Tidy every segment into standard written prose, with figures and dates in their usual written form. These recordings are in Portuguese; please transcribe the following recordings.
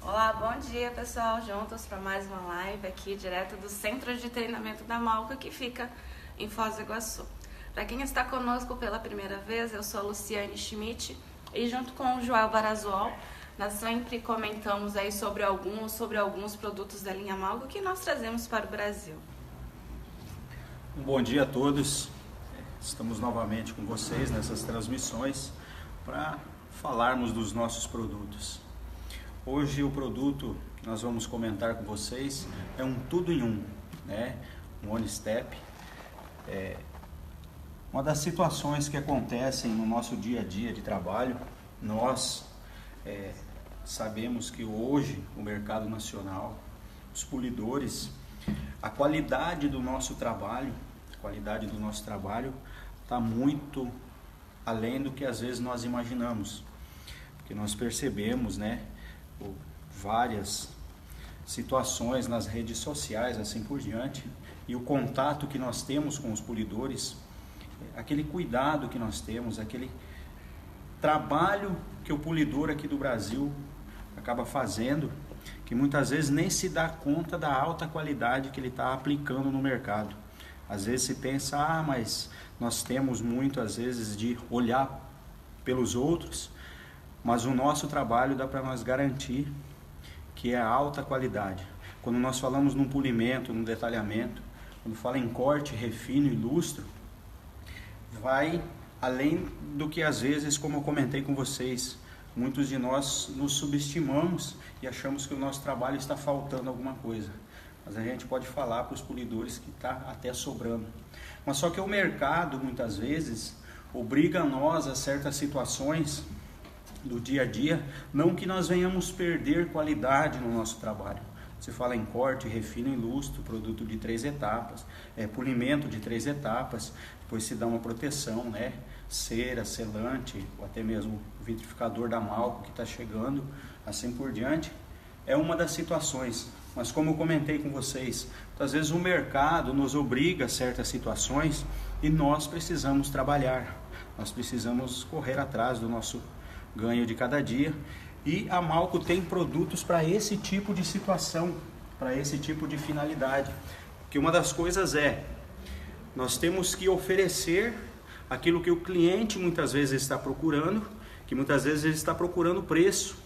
Olá, bom dia pessoal, juntos para mais uma live aqui direto do Centro de Treinamento da Malco, que fica em Foz do Iguaçu. Para quem está conosco pela primeira vez, eu sou a Luciane Schmidt e junto com o Joel Barazuol, nós sempre comentamos aí sobre alguns produtos da linha Malco que nós trazemos para o Brasil. Um bom dia a todos, estamos novamente com vocês nessas transmissões para falarmos dos nossos produtos. Hoje o produto que nós vamos comentar com vocês é um tudo em um, né? Um One Step. Uma das situações que acontecem no nosso dia a dia de trabalho, nós sabemos que hoje o mercado nacional, os polidores, a qualidade do nosso trabalho está muito além do que às vezes nós imaginamos, porque nós percebemos, né, várias situações nas redes sociais, assim por diante, e o contato que nós temos com os polidores, aquele cuidado que nós temos, aquele trabalho que o polidor aqui do Brasil acaba fazendo, que muitas vezes nem se dá conta da alta qualidade que ele está aplicando no mercado. Às vezes se pensa, mas nós temos muito às vezes de olhar pelos outros, mas o nosso trabalho dá para nós garantir que é alta qualidade. Quando nós falamos num polimento, num detalhamento, quando fala em corte, refino e lustro, vai além do que às vezes, como eu comentei com vocês, muitos de nós nos subestimamos e achamos que o nosso trabalho está faltando alguma coisa. Mas a gente pode falar para os polidores que está até sobrando. Mas só que o mercado, muitas vezes, obriga nós a certas situações do dia a dia, não que nós venhamos perder qualidade no nosso trabalho. Se fala em corte, refino e lustro, produto de 3 etapas, polimento de 3 etapas, depois se dá uma proteção, né? Cera, selante, ou até mesmo vitrificador da Malco que está chegando, assim por diante. É uma das situações, mas como eu comentei com vocês, às vezes o mercado nos obriga a certas situações e nós precisamos trabalhar, nós precisamos correr atrás do nosso ganho de cada dia, e a Malco tem produtos para esse tipo de situação, para esse tipo de finalidade, porque uma das coisas nós temos que oferecer aquilo que o cliente muitas vezes está procurando, que muitas vezes ele está procurando preço,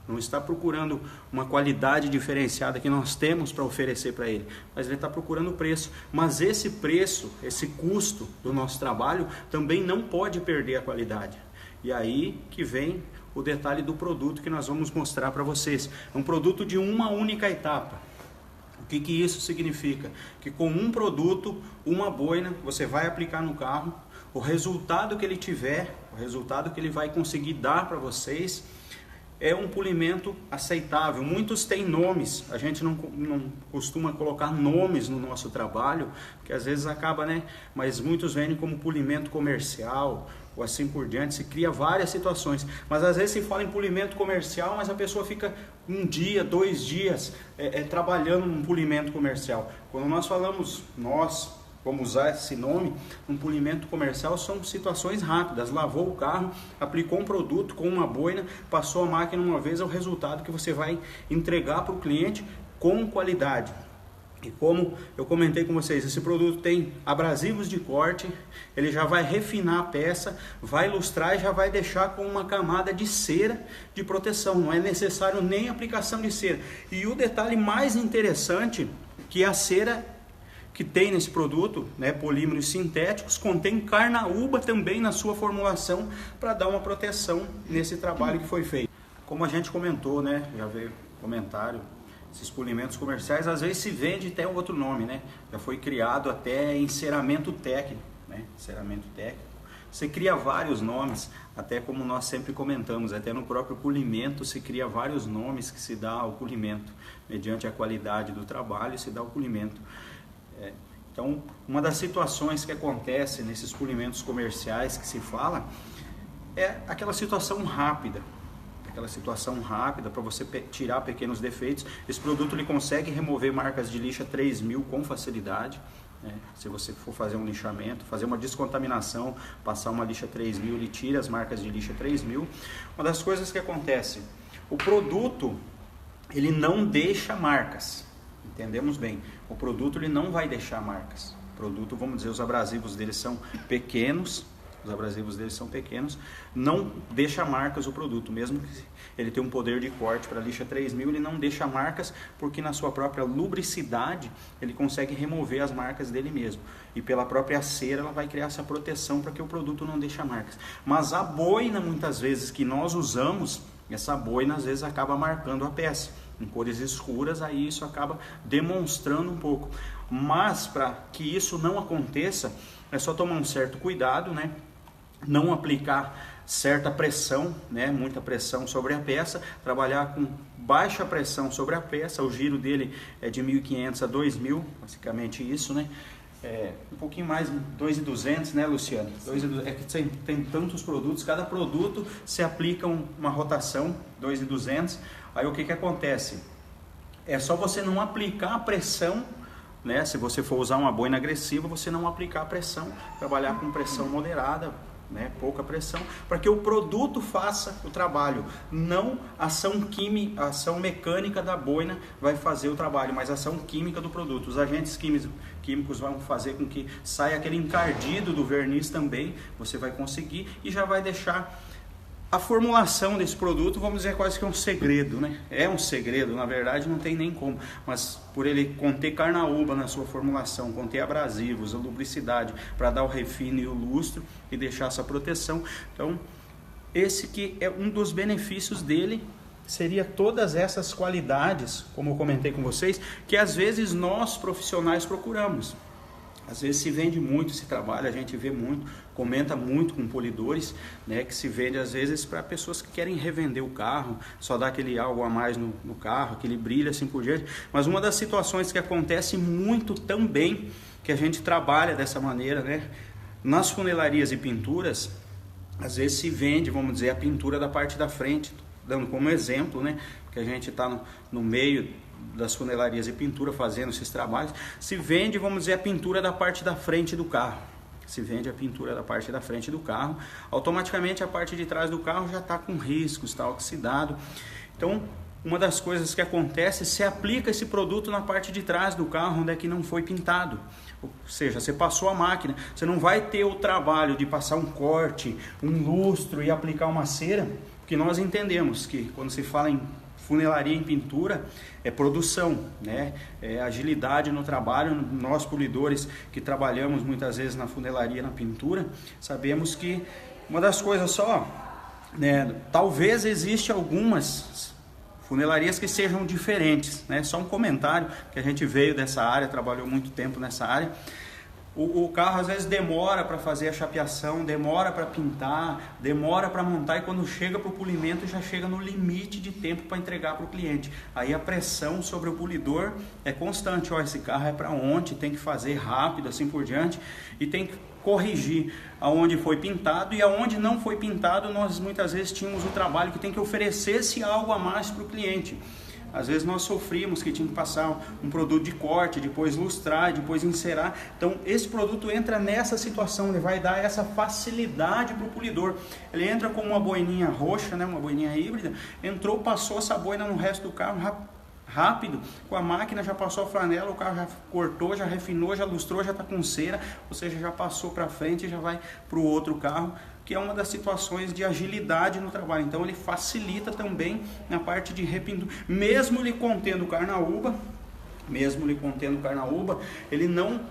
não está procurando uma qualidade diferenciada que nós temos para oferecer para ele, mas ele está procurando preço. Mas esse preço, esse custo do nosso trabalho também não pode perder a qualidade. E aí que vem o detalhe do produto que nós vamos mostrar para vocês. É um produto de uma única etapa. O que isso significa? Que com um produto, uma boina, você vai aplicar no carro, o resultado que ele tiver, o resultado que ele vai conseguir dar para vocês, é um polimento aceitável. Muitos têm nomes, a gente não costuma colocar nomes no nosso trabalho, porque às vezes acaba, né? Mas muitos vendem como polimento comercial, ou assim por diante, se cria várias situações. Mas às vezes se fala em polimento comercial, mas a pessoa fica 1 dia, 2 dias trabalhando num polimento comercial. Quando nós falamos, vamos usar esse nome, um polimento comercial, são situações rápidas. Lavou o carro, aplicou um produto com uma boina, passou a máquina uma vez, é o resultado que você vai entregar para o cliente com qualidade. E como eu comentei com vocês, esse produto tem abrasivos de corte, ele já vai refinar a peça, vai ilustrar e já vai deixar com uma camada de cera de proteção, não é necessário nem aplicação de cera. E o detalhe mais interessante, que a cera que tem nesse produto, né, polímeros sintéticos, contém carnaúba também na sua formulação para dar uma proteção nesse trabalho que foi feito. Como a gente comentou, né, já veio comentário, esses polimentos comerciais às vezes se vende até outro nome, né? Já foi criado até enceramento técnico, né? Enceramento técnico. Você cria vários nomes, até como nós sempre comentamos, até no próprio polimento se cria vários nomes que se dá ao polimento, mediante a qualidade do trabalho se dá ao polimento. Então, uma das situações que acontece nesses polimentos comerciais que se fala é aquela situação rápida para você tirar pequenos defeitos. Esse produto ele consegue remover marcas de lixa 3000 com facilidade, né? Se você for fazer um lixamento, fazer uma descontaminação, passar uma lixa 3000, ele tira as marcas de lixa 3000. Uma das coisas que acontece, o produto ele não deixa marcas. Entendemos bem. O produto ele não vai deixar marcas. O produto, vamos dizer, os abrasivos deles são pequenos. Não deixa marcas o produto, mesmo que ele tenha um poder de corte para lixa 3000, ele não deixa marcas, porque na sua própria lubricidade ele consegue remover as marcas dele mesmo. E pela própria cera ela vai criar essa proteção para que o produto não deixe marcas. Mas a boina, muitas vezes, que nós usamos, essa boina às vezes acaba marcando a peça. Em cores escuras, aí isso acaba demonstrando um pouco. Mas para que isso não aconteça, é só tomar um certo cuidado, né? Não aplicar certa pressão, né? Muita pressão sobre a peça, trabalhar com baixa pressão sobre a peça, o giro dele é de 1.500 a 2.000, basicamente isso, né? Um pouquinho mais, 2.200, né, Luciano? 2.200, é que tem tantos produtos, cada produto se aplica uma rotação, 2.200, aí o que acontece? É só você não aplicar a pressão, né? Se você for usar uma boina agressiva, você não aplicar a pressão, trabalhar com pressão moderada, né? Pouca pressão, para que o produto faça o trabalho. Não a ação mecânica da boina vai fazer o trabalho, mas a ação química do produto. Os agentes químicos vão fazer com que saia aquele encardido do verniz também, você vai conseguir e já vai deixar a formulação desse produto, vamos dizer, quase que é um segredo, né? É um segredo, na verdade não tem nem como, mas por ele conter carnaúba na sua formulação, conter abrasivos, a lubricidade, para dar o refino e o lustro e deixar essa proteção. Então, esse que é um dos benefícios dele, seria todas essas qualidades, como eu comentei com vocês, que às vezes nós profissionais procuramos. Às vezes se vende muito esse trabalho, a gente vê muito, comenta muito com polidores, né, que se vende às vezes para pessoas que querem revender o carro, só dar aquele algo a mais no carro, aquele brilho assim por diante. Mas uma das situações que acontece muito também, que a gente trabalha dessa maneira, né, nas funelarias e pinturas, às vezes se vende, vamos dizer, a pintura da parte da frente, dando como exemplo, né, que a gente está no meio das funelarias e pintura fazendo esses trabalhos, se vende, vamos dizer, a pintura da parte da frente do carro. Se vende a pintura da parte da frente do carro, automaticamente a parte de trás do carro já está com riscos, está oxidado. Então, uma das coisas que acontece, se aplica esse produto na parte de trás do carro, onde é que não foi pintado. Ou seja, você passou a máquina, você não vai ter o trabalho de passar um corte, um lustro e aplicar uma cera, porque nós entendemos que quando se fala em funelaria em pintura, é produção, né? É agilidade no trabalho. Nós polidores que trabalhamos muitas vezes na funelaria, na pintura, sabemos que uma das coisas só, né? Talvez existe algumas funelarias que sejam diferentes, né? Só um comentário, que a gente veio dessa área, trabalhou muito tempo nessa área. O carro às vezes demora para fazer a chapeação, demora para pintar, demora para montar, e quando chega para o polimento já chega no limite de tempo para entregar para o cliente. Aí a pressão sobre o polidor é constante. Ó, esse carro é para ontem, tem que fazer rápido, assim por diante, e tem que corrigir aonde foi pintado, e aonde não foi pintado nós muitas vezes tínhamos o trabalho que tem que oferecer esse algo a mais para o cliente. Às vezes nós sofríamos que tinha que passar um produto de corte, depois lustrar, depois encerar. Então esse produto entra nessa situação, ele vai dar essa facilidade para o polidor. Ele entra com uma boininha roxa, né, uma boininha híbrida, entrou, passou essa boina no resto do carro rápido, com a máquina já passou a flanela, o carro já cortou, já refinou, já lustrou, já está com cera, ou seja, já passou para frente e já vai para o outro carro, que é uma das situações de agilidade no trabalho. Então ele facilita também na parte de repintura, mesmo ele contendo carnaúba, ele não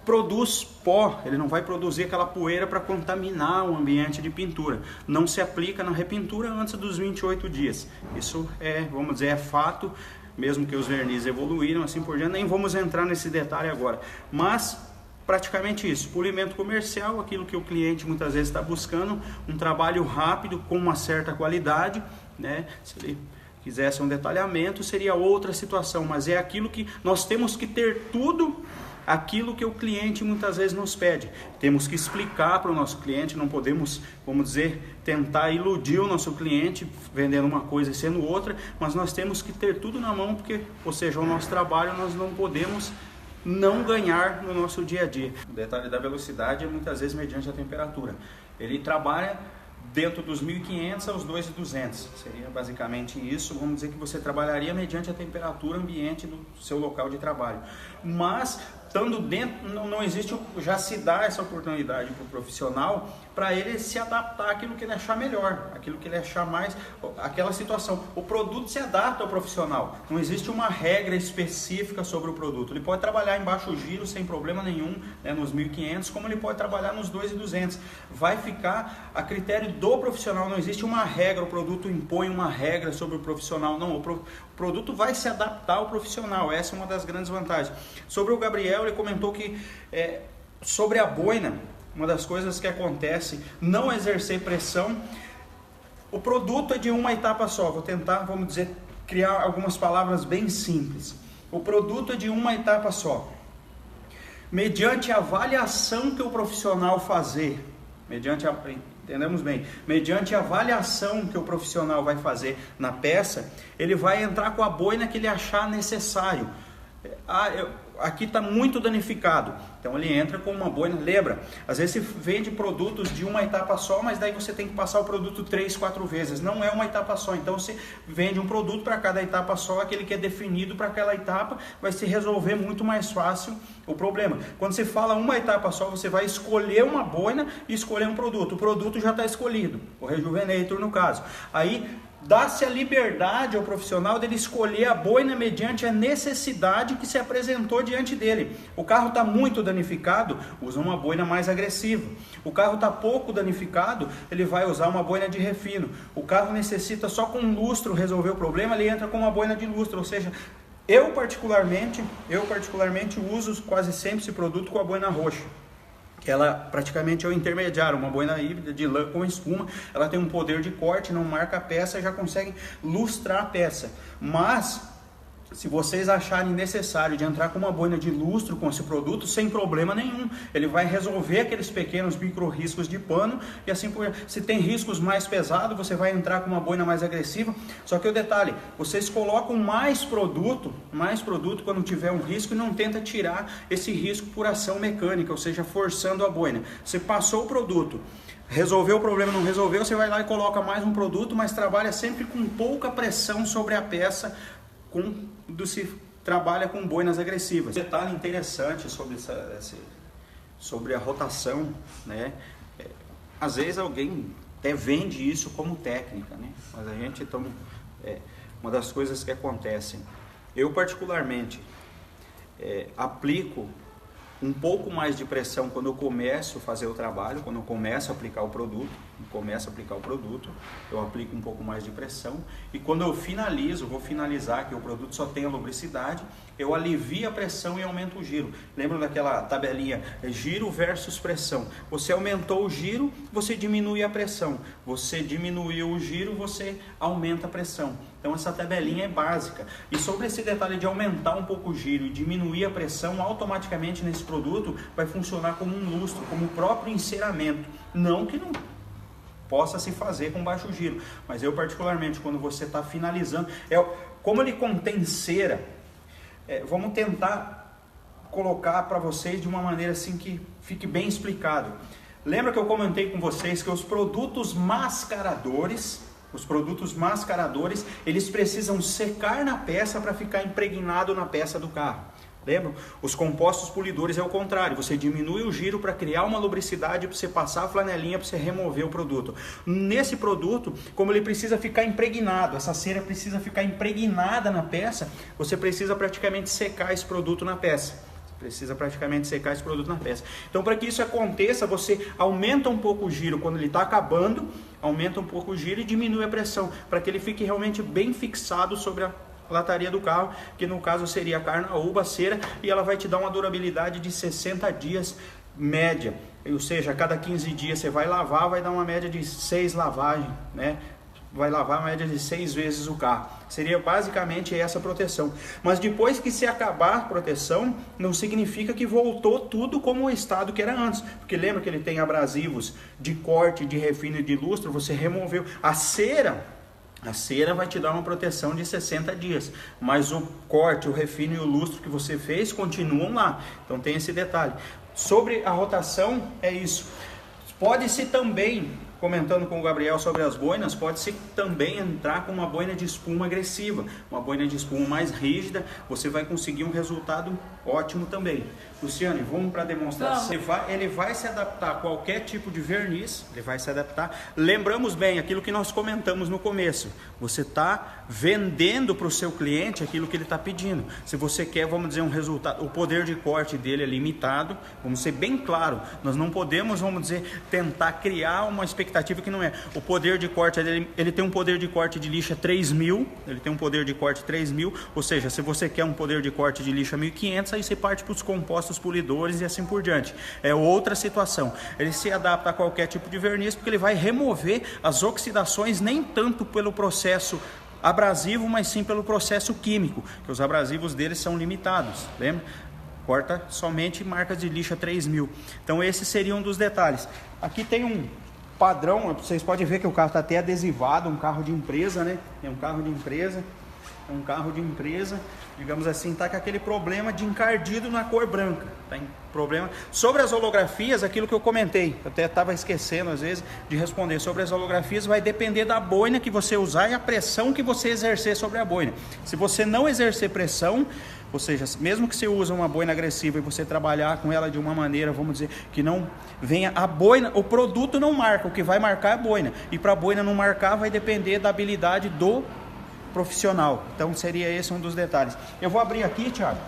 produz pó, ele não vai produzir aquela poeira para contaminar o ambiente de pintura. Não se aplica na repintura antes dos 28 dias. Isso é, vamos dizer, é fato, mesmo que os vernizes evoluíram, assim por diante. Nem vamos entrar nesse detalhe agora, mas praticamente isso, polimento comercial, aquilo que o cliente muitas vezes está buscando, um trabalho rápido com uma certa qualidade, né? Se ele quisesse um detalhamento seria outra situação, mas é aquilo que nós temos que ter tudo aquilo que o cliente muitas vezes nos pede. Temos que explicar para o nosso cliente, não podemos, vamos dizer, tentar iludir o nosso cliente vendendo uma coisa e sendo outra, mas nós temos que ter tudo na mão, porque, ou seja, o nosso trabalho nós não podemos não ganhar no nosso dia a dia. O detalhe da velocidade é muitas vezes mediante a temperatura. Ele trabalha dentro dos 1.500 aos 2.200. Seria basicamente isso. Vamos dizer que você trabalharia mediante a temperatura ambiente do seu local de trabalho. Mas, estando dentro, não existe, já se dá essa oportunidade para o profissional, para ele se adaptar àquilo que ele achar melhor, aquilo que ele achar mais, aquela situação. O produto se adapta ao profissional. Não existe uma regra específica sobre o produto. Ele pode trabalhar em baixo giro sem problema nenhum, né, nos 1.500, como ele pode trabalhar nos 2.200. Vai ficar a critério do profissional. Não existe uma regra, o produto impõe uma regra sobre o profissional. Não, o produto vai se adaptar ao profissional. Essa é uma das grandes vantagens. Sobre o Gabriel, ele comentou que sobre a boina, uma das coisas que acontece, não exercer pressão. O produto é de uma etapa só. Vou tentar, vamos dizer, criar algumas palavras bem simples. O produto é de uma etapa só. Mediante a avaliação que o profissional fazer, entendemos bem, mediante a avaliação que o profissional vai fazer na peça, ele vai entrar com a boina que ele achar necessário. Aqui está muito danificado, então ele entra com uma boina. Lembra, às vezes você vende produtos de uma etapa só, mas daí você tem que passar o produto 3, 4 vezes, não é uma etapa só. Então você vende um produto para cada etapa só, aquele que é definido para aquela etapa, vai se resolver muito mais fácil o problema. Quando você fala uma etapa só, você vai escolher uma boina e escolher um produto. O produto já está escolhido, o Rejuvenator no caso. Aí dá-se a liberdade ao profissional dele escolher a boina mediante a necessidade que se apresentou diante dele. O carro está muito danificado, usa uma boina mais agressiva. O carro está pouco danificado, ele vai usar uma boina de refino. O carro necessita só com lustro resolver o problema, ele entra com uma boina de lustro. Ou seja, eu particularmente uso quase sempre esse produto com a boina roxa. Ela praticamente é o intermediário, uma boina híbrida de lã com espuma. Ela tem um poder de corte, não marca a peça, já consegue lustrar a peça. Mas se vocês acharem necessário de entrar com uma boina de lustro com esse produto, sem problema nenhum, ele vai resolver aqueles pequenos micro riscos de pano e assim por diante. Se tem riscos mais pesados, você vai entrar com uma boina mais agressiva. Só que o detalhe, vocês colocam mais produto quando tiver um risco e não tenta tirar esse risco por ação mecânica, ou seja, forçando a boina. Você passou o produto, resolveu o problema, não resolveu, você vai lá e coloca mais um produto, mas trabalha sempre com pouca pressão sobre a peça, quando se trabalha com boinas agressivas. Um detalhe interessante sobre a rotação, né? Às vezes alguém até vende isso como técnica, né? Mas a gente uma das coisas que acontecem, eu particularmente aplico um pouco mais de pressão quando eu começo a fazer o trabalho, quando eu começo a aplicar o produto, eu aplico um pouco mais de pressão, e quando eu vou finalizar, que o produto só tem a lubricidade, eu alivio a pressão e aumento o giro. Lembra daquela tabelinha, giro versus pressão? Você aumentou o giro, você diminui a pressão. Você diminuiu o giro, você aumenta a pressão. Então essa tabelinha é básica. E sobre esse detalhe de aumentar um pouco o giro e diminuir a pressão, automaticamente nesse produto vai funcionar como um lustro, como o próprio enceramento. Não que não possa se fazer com baixo giro, mas eu particularmente, quando você está finalizando, como ele contém cera, vamos tentar colocar para vocês de uma maneira assim que fique bem explicado. Lembra que eu comentei com vocês que os produtos mascaradores, eles precisam secar na peça para ficar impregnado na peça do carro. Lembram? Os compostos polidores é o contrário, você diminui o giro para criar uma lubricidade, para você passar a flanelinha, para você remover o produto. Nesse produto, como ele precisa ficar impregnado, essa cera precisa ficar impregnada na peça, você precisa praticamente secar esse produto na peça. Então, para que isso aconteça, você aumenta um pouco o giro quando ele está acabando, aumenta um pouco o giro e diminui a pressão, para que ele fique realmente bem fixado sobre a lataria do carro, que no caso seria a carnaúba, a cera, e ela vai te dar uma durabilidade de 60 dias média, ou seja, a cada 15 dias você vai lavar, vai dar uma média de 6 lavagens, né? Vai lavar a média de 6 vezes o carro. Seria basicamente essa proteção. Mas depois que se acabar a proteção, não significa que voltou tudo como o estado que era antes. Porque lembra que ele tem abrasivos de corte, de refino e de lustro, você removeu. A cera vai te dar uma proteção de 60 dias, mas o corte, o refino e o lustro que você fez continuam lá. Então tem esse detalhe. Sobre a rotação, é isso. Pode-se também comentando com o Gabriel sobre as boinas, pode-se também entrar com uma boina de espuma agressiva, uma boina de espuma mais rígida, você vai conseguir um resultado ótimo também. Luciane, vamos para a demonstração. Ele vai se adaptar a qualquer tipo de verniz, ele vai se adaptar. Lembramos bem aquilo que nós comentamos no começo, você está vendendo para o seu cliente aquilo que ele está pedindo. Se você quer, vamos dizer, um resultado, o poder de corte dele é limitado, vamos ser bem claro, nós não podemos, vamos dizer, tentar criar uma expectativa que não é. O poder de corte, ele tem um poder de corte de lixa 3.000, ele tem um poder de corte 3.000, ou seja, se você quer um poder de corte de lixa 1.500, aí você parte para os compostos polidores e assim por diante. É outra situação. Ele se adapta a qualquer tipo de verniz porque ele vai remover as oxidações nem tanto pelo processo abrasivo, mas sim pelo processo químico, que os abrasivos deles são limitados, lembra? Corta somente marcas de lixa 3.000. Então esse seria um dos detalhes. Aqui tem um padrão, vocês podem ver que o carro está até adesivado, um carro de empresa, né? É um carro de empresa, digamos assim, está com aquele problema de encardido na cor branca, tá em problema. Sobre as holografias, aquilo que eu comentei, eu até estava esquecendo às vezes de responder, sobre as holografias vai depender da boina que você usar e a pressão que você exercer sobre a boina. Se você não exercer pressão, ou seja, mesmo que você use uma boina agressiva e você trabalhar com ela de uma maneira, vamos dizer, que não venha a boina, o produto não marca, o que vai marcar é a boina, e para a boina não marcar vai depender da habilidade do profissional. Então seria esse um dos detalhes. Eu vou abrir aqui, Thiago,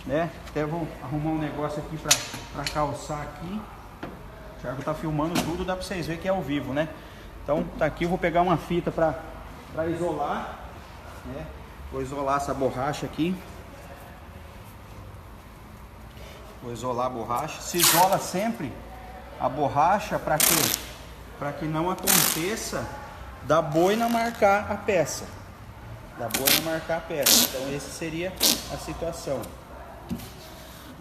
né? Até vou arrumar um negócio aqui para calçar aqui. O Thiago tá filmando tudo, dá para vocês verem que é ao vivo, né? Então tá aqui, eu vou pegar uma fita para isolar, né? Vou isolar essa borracha aqui. Vou isolar a borracha. Se isola sempre a borracha para quê? Para que não aconteça da boina marcar a peça. Então essa seria a situação.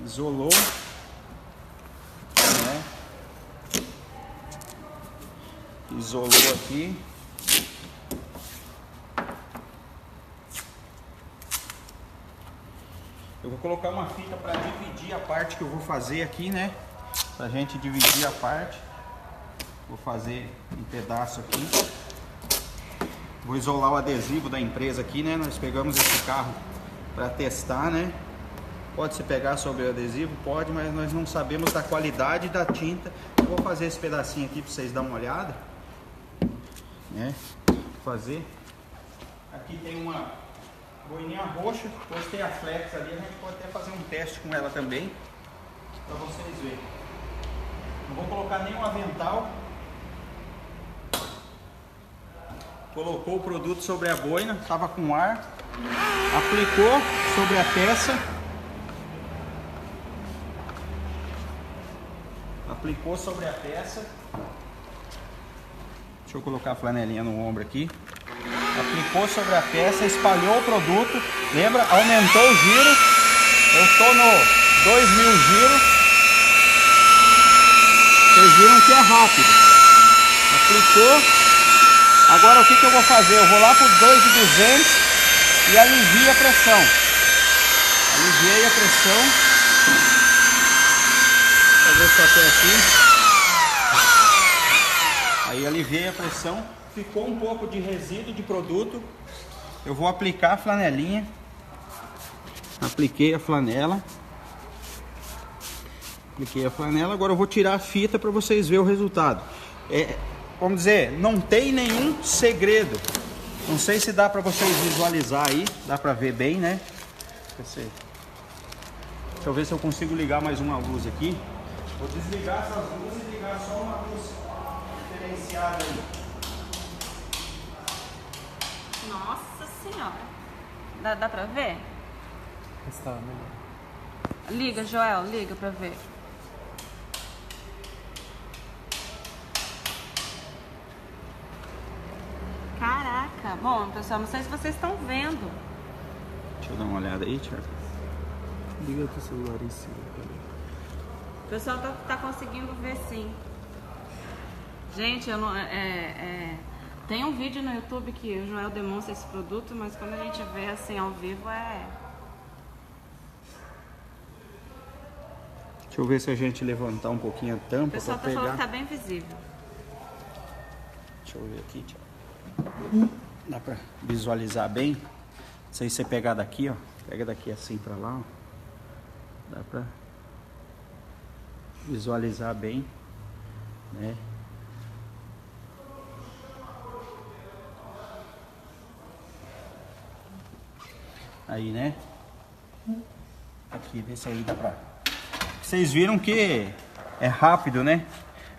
Isolou, né? Isolou aqui. Eu vou colocar uma fita para dividir a parte que eu vou fazer aqui, né? Pra gente dividir a parte. Vou fazer em pedaço aqui. Vou isolar o adesivo da empresa aqui, né? Nós pegamos esse carro para testar, né? Pode se pegar sobre o adesivo? Pode, mas nós não sabemos da qualidade da tinta. Eu vou fazer esse pedacinho aqui para vocês darem uma olhada, né? Fazer. Aqui tem uma boininha roxa, postei a flex ali, a gente pode até fazer um teste com ela também, para vocês verem. Não vou colocar nenhum avental. Colocou o produto sobre a boina, estava com ar, aplicou sobre a peça, deixa eu colocar a flanelinha no ombro aqui, aplicou sobre a peça, espalhou o produto, lembra? Aumentou o giro, eu estou no 2.000 giros, vocês viram que é rápido, aplicou. Agora o que eu vou fazer? Eu vou lá para o 2.200 e alivio a pressão. Aliviei a pressão. Vou fazer isso até aqui. Aí aliviei a pressão. Ficou um pouco de resíduo de produto. Eu vou aplicar a flanelinha. Apliquei a flanela. Agora eu vou tirar a fita para vocês verem o resultado. Vamos dizer, não tem nenhum segredo. Não sei se dá para vocês visualizar aí. Dá para ver bem, né? Deixa eu ver se eu consigo ligar mais uma luz aqui. Vou desligar essas luzes e ligar só uma luz diferenciada aí. Nossa senhora. Dá para ver? Está melhor. Liga, Joel, liga para ver. Caraca, bom pessoal, não sei se vocês estão vendo. Deixa eu dar uma olhada aí, Thiago. Liga teu celular em cima. O pessoal tá conseguindo ver sim. Gente, eu não, tem um vídeo no YouTube que o Joel demonstra esse produto, mas quando a gente vê assim ao vivo Deixa eu ver se a gente levantar um pouquinho a tampa. O pessoal tá falando que tá bem visível. Deixa eu ver aqui, Thiago. Dá pra visualizar bem? Não sei se você pegar daqui, ó. Pega daqui assim pra lá, ó. Dá pra visualizar bem, né? Aí, né? Aqui, desse aí dá pra... Vocês viram que é rápido, né?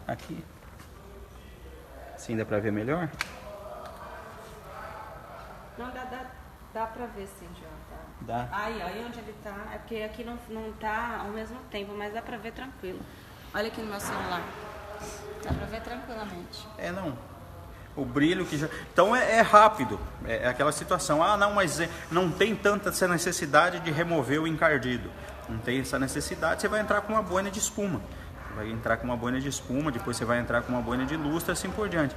Aqui. Assim dá pra ver melhor? Não, dá pra ver sim, João. Tá. Dá. Aí onde ele tá, é porque aqui não tá ao mesmo tempo, mas dá pra ver tranquilo. Olha aqui no meu celular. Dá pra ver tranquilamente. Não. O brilho que já... Então é rápido. É aquela situação. Ah, não, mas não tem tanta essa necessidade de remover o encardido. Não tem essa necessidade. Você vai entrar com uma boina de espuma. Vai entrar com uma boina de espuma, depois você vai entrar com uma boina de lustre, assim por diante.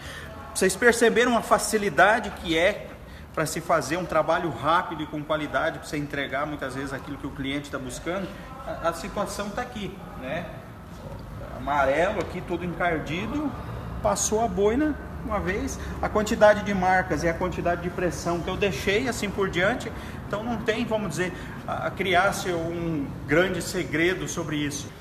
Vocês perceberam a facilidade que é para se fazer um trabalho rápido e com qualidade, para você entregar muitas vezes aquilo que o cliente está buscando? A situação está aqui, né? Amarelo aqui, todo encardido, passou a boina uma vez, a quantidade de marcas e a quantidade de pressão que eu deixei, assim por diante. Então não tem, vamos dizer, a criar-se um grande segredo sobre isso.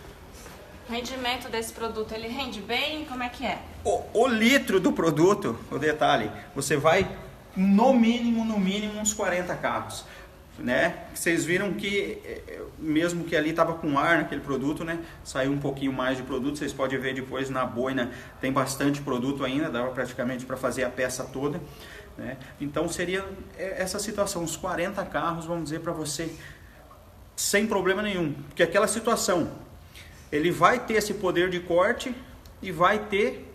O rendimento desse produto, ele rende bem? Como é que é? O litro do produto, o detalhe, você vai no mínimo uns 40 carros, né? Vocês viram que mesmo que ali estava com ar naquele produto, né? Saiu um pouquinho mais de produto, vocês podem ver depois na boina, tem bastante produto ainda, dava praticamente para fazer a peça toda, né? Então seria essa situação, uns 40 carros, vamos dizer, para você, sem problema nenhum, porque aquela situação... Ele vai ter esse poder de corte e vai ter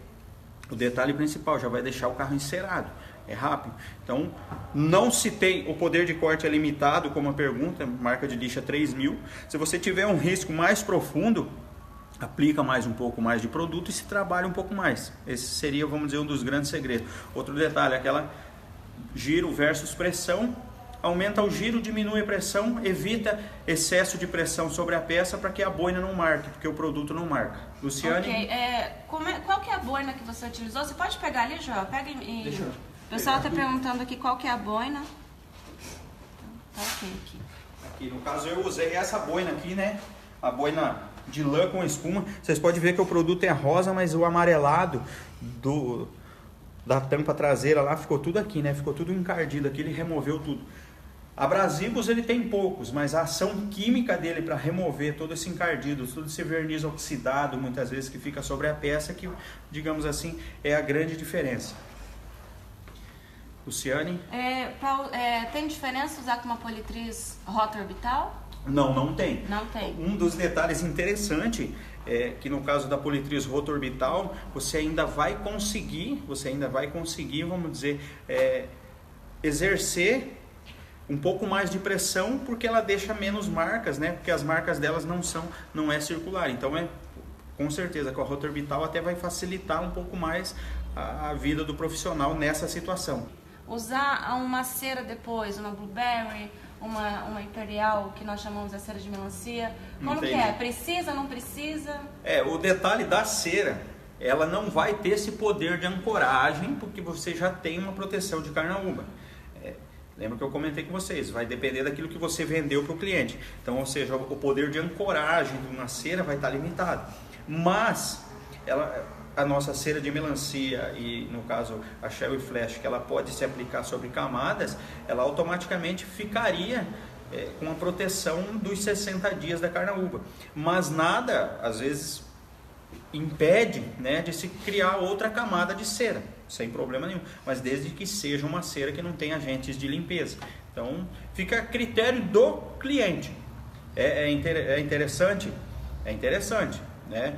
o detalhe principal, já vai deixar o carro encerado, é rápido. Então, não se tem, o poder de corte é limitado, como a pergunta, marca de lixa 3.000. Se você tiver um risco mais profundo, aplica um pouco mais de produto e se trabalha um pouco mais. Esse seria, vamos dizer, um dos grandes segredos. Outro detalhe, aquela giro versus pressão. Aumenta o giro, diminui a pressão, evita excesso de pressão sobre a peça para que a boina não marque, porque o produto não marca. Luciane? Ok, qual que é a boina que você utilizou? Você pode pegar ali, João? Pega e... Deixa eu o pessoal está perguntando aqui qual que é a boina. Tá ok aqui. Aqui, no caso, eu usei essa boina aqui, né? A boina de lã com espuma. Vocês podem ver que o produto é rosa, mas o amarelado da tampa traseira lá ficou tudo aqui, né? Ficou tudo encardido aqui, ele removeu tudo. Abrasivos ele tem poucos, mas a ação química dele para remover todo esse encardido, todo esse verniz oxidado, muitas vezes que fica sobre a peça, que, digamos assim, é a grande diferença. Luciane? Tem diferença usar com uma politriz rota orbital? Não, não tem. Não tem. Um dos detalhes interessantes é que no caso da politriz rota orbital, você ainda vai conseguir, vamos dizer, exercer um pouco mais de pressão, porque ela deixa menos marcas, né? Porque as marcas delas não é circular. Então com certeza com a rota orbital até vai facilitar um pouco mais a vida do profissional nessa situação. Usar uma cera depois, uma blueberry, uma imperial, que nós chamamos de cera de melancia, como que é? Precisa, não precisa? O detalhe da cera, ela não vai ter esse poder de ancoragem, porque você já tem uma proteção de carnaúba. Lembra que eu comentei com vocês, vai depender daquilo que você vendeu para o cliente. Então, ou seja, o poder de ancoragem de uma cera vai estar limitado. Mas, a nossa cera de melancia e, no caso, a Shell e Flash, que ela pode se aplicar sobre camadas, ela automaticamente ficaria com a proteção dos 60 dias da carnaúba. Mas nada, às vezes, impede, né, de se criar outra camada de cera, sem problema nenhum, mas desde que seja uma cera que não tenha agentes de limpeza. Então, fica a critério do cliente. É interessante? É interessante, né?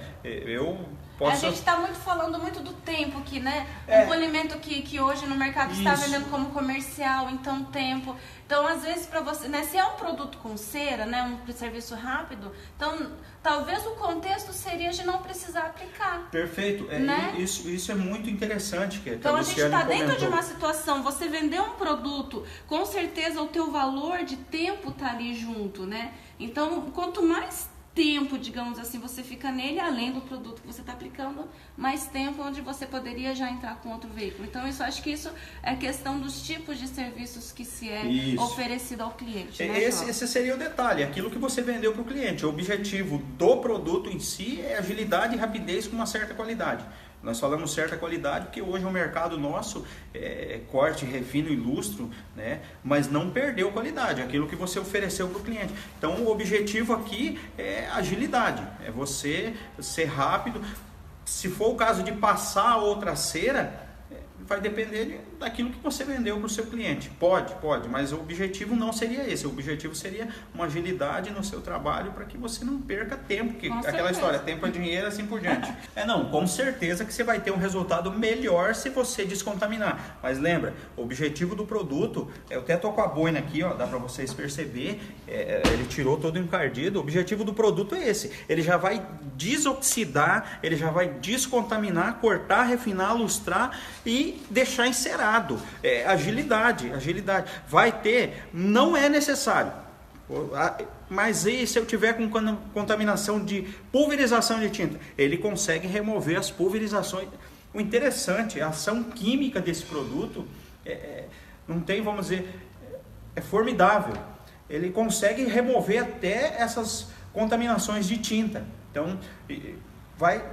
A gente está falando muito do tempo aqui, né? Um polimento que hoje no mercado está vendendo como comercial, então tempo. Então, às vezes, para você, né? Se é um produto com cera, né? Um serviço rápido, então talvez o contexto seria de não precisar aplicar. Perfeito. Né? Isso é muito interessante. Então, a gente está dentro de uma situação, você vender um produto, com certeza o teu valor de tempo está ali junto, né? Então, quanto mais tempo, digamos assim, você fica nele, além do produto que você está aplicando, mais tempo onde você poderia já entrar com outro veículo. Então, acho que isso é questão dos tipos de serviços que se é oferecido ao cliente. Né, esse seria o detalhe, aquilo que você vendeu para o cliente. O objetivo do produto em si é agilidade e rapidez com uma certa qualidade. Nós falamos certa qualidade porque hoje o mercado nosso é corte, refino e lustro, né? Mas não perdeu qualidade, aquilo que você ofereceu para o cliente. Então o objetivo aqui é agilidade, é você ser rápido. Se for o caso de passar outra cera, vai depender daquilo que você vendeu para o seu cliente. Pode, mas o objetivo não seria esse. O objetivo seria uma agilidade no seu trabalho para que você não perca tempo. Que aquela história, tempo é dinheiro, assim por diante. Com certeza que você vai ter um resultado melhor se você descontaminar. Mas lembra, o objetivo do produto, eu até tô com a boina aqui, ó, dá para vocês perceber, ele tirou todo encardido. O objetivo do produto é esse. Ele já vai desoxidar, ele já vai descontaminar, cortar, refinar, lustrar e deixar encerado. Agilidade. Vai ter, não é necessário. Mas e se eu tiver com contaminação de pulverização de tinta? Ele consegue remover as pulverizações. O interessante, a ação química desse produto não tem, vamos dizer, é formidável. Ele consegue remover até essas contaminações de tinta. Então, vai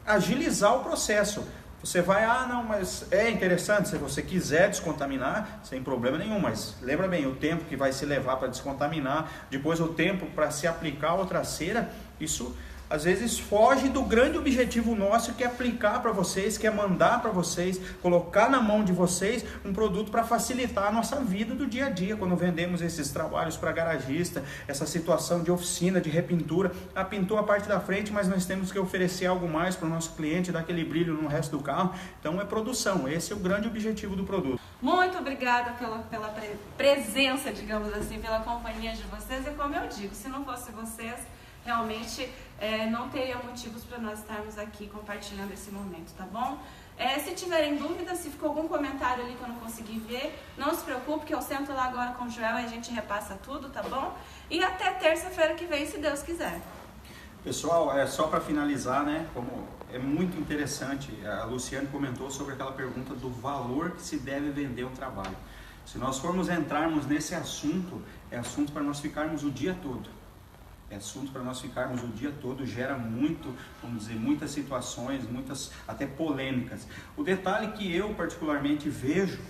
agilizar o processo. Você vai, mas é interessante, se você quiser descontaminar, sem problema nenhum, mas lembra bem, o tempo que vai se levar para descontaminar, depois o tempo para se aplicar outra cera, isso às vezes foge do grande objetivo nosso, que é aplicar para vocês, que é mandar para vocês, colocar na mão de vocês um produto para facilitar a nossa vida do dia a dia, quando vendemos esses trabalhos para garagista, essa situação de oficina, de repintura. Pintou a parte da frente, mas nós temos que oferecer algo mais para o nosso cliente, dar aquele brilho no resto do carro. Então é produção, esse é o grande objetivo do produto. Muito obrigada pela presença, digamos assim, pela companhia de vocês. E como eu digo, se não fosse vocês, realmente não teria motivos para nós estarmos aqui compartilhando esse momento, tá bom? Se tiverem dúvidas, se ficou algum comentário ali que eu não consegui ver, não se preocupe, que eu sento lá agora com o Joel e a gente repassa tudo, tá bom? E até terça-feira que vem, se Deus quiser. Pessoal, só para finalizar, né, como é muito interessante, a Luciane comentou sobre aquela pergunta do valor que se deve vender um trabalho. Se nós formos entrarmos nesse assunto, é assunto para nós ficarmos o dia todo. Gera muito, vamos dizer, muitas situações, muitas até polêmicas. O detalhe que eu particularmente vejo,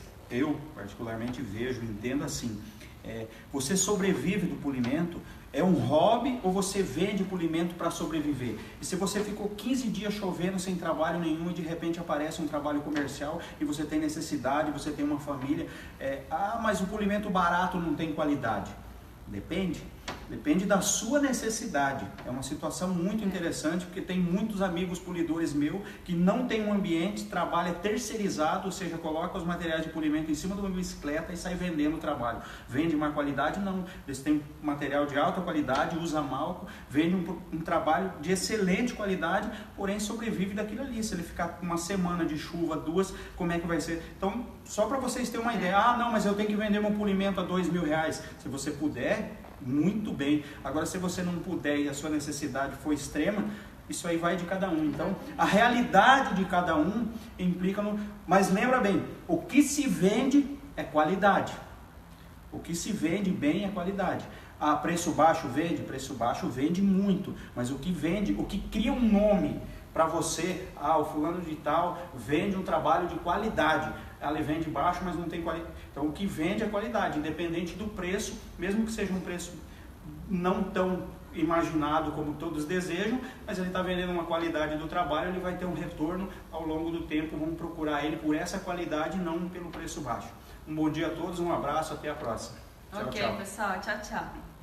entendo assim, você sobrevive do polimento, é um hobby ou você vende polimento para sobreviver? E se você ficou 15 dias chovendo sem trabalho nenhum e de repente aparece um trabalho comercial e você tem necessidade, você tem uma família, mas o polimento barato não tem qualidade. Depende da sua necessidade. É uma situação muito interessante, porque tem muitos amigos polidores meus que não tem um ambiente, trabalha terceirizado, ou seja, coloca os materiais de polimento em cima de uma bicicleta e sai vendendo o trabalho. Vende má qualidade? Não. Eles têm material de alta qualidade, usa malco, vende um trabalho de excelente qualidade, porém sobrevive daquilo ali. Se ele ficar uma semana de chuva, 2, como é que vai ser? Então, só para vocês terem uma ideia, mas eu tenho que vender meu polimento a R$2.000. Se você puder, muito bem. Agora, se você não puder e a sua necessidade for extrema, isso aí vai de cada um. Então, a realidade de cada um implica no... Mas lembra bem, o que se vende é qualidade. O que se vende bem é qualidade. Preço baixo vende muito. Mas o que vende, o que cria um nome para você, o fulano de tal vende um trabalho de qualidade. Ele vende baixo, mas não tem qualidade. Então, o que vende é qualidade, independente do preço, mesmo que seja um preço não tão imaginado como todos desejam, mas ele está vendendo uma qualidade do trabalho, ele vai ter um retorno ao longo do tempo. Vamos procurar ele por essa qualidade, não pelo preço baixo. Um bom dia a todos, um abraço, até a próxima. Tchau, pessoal. Tchau.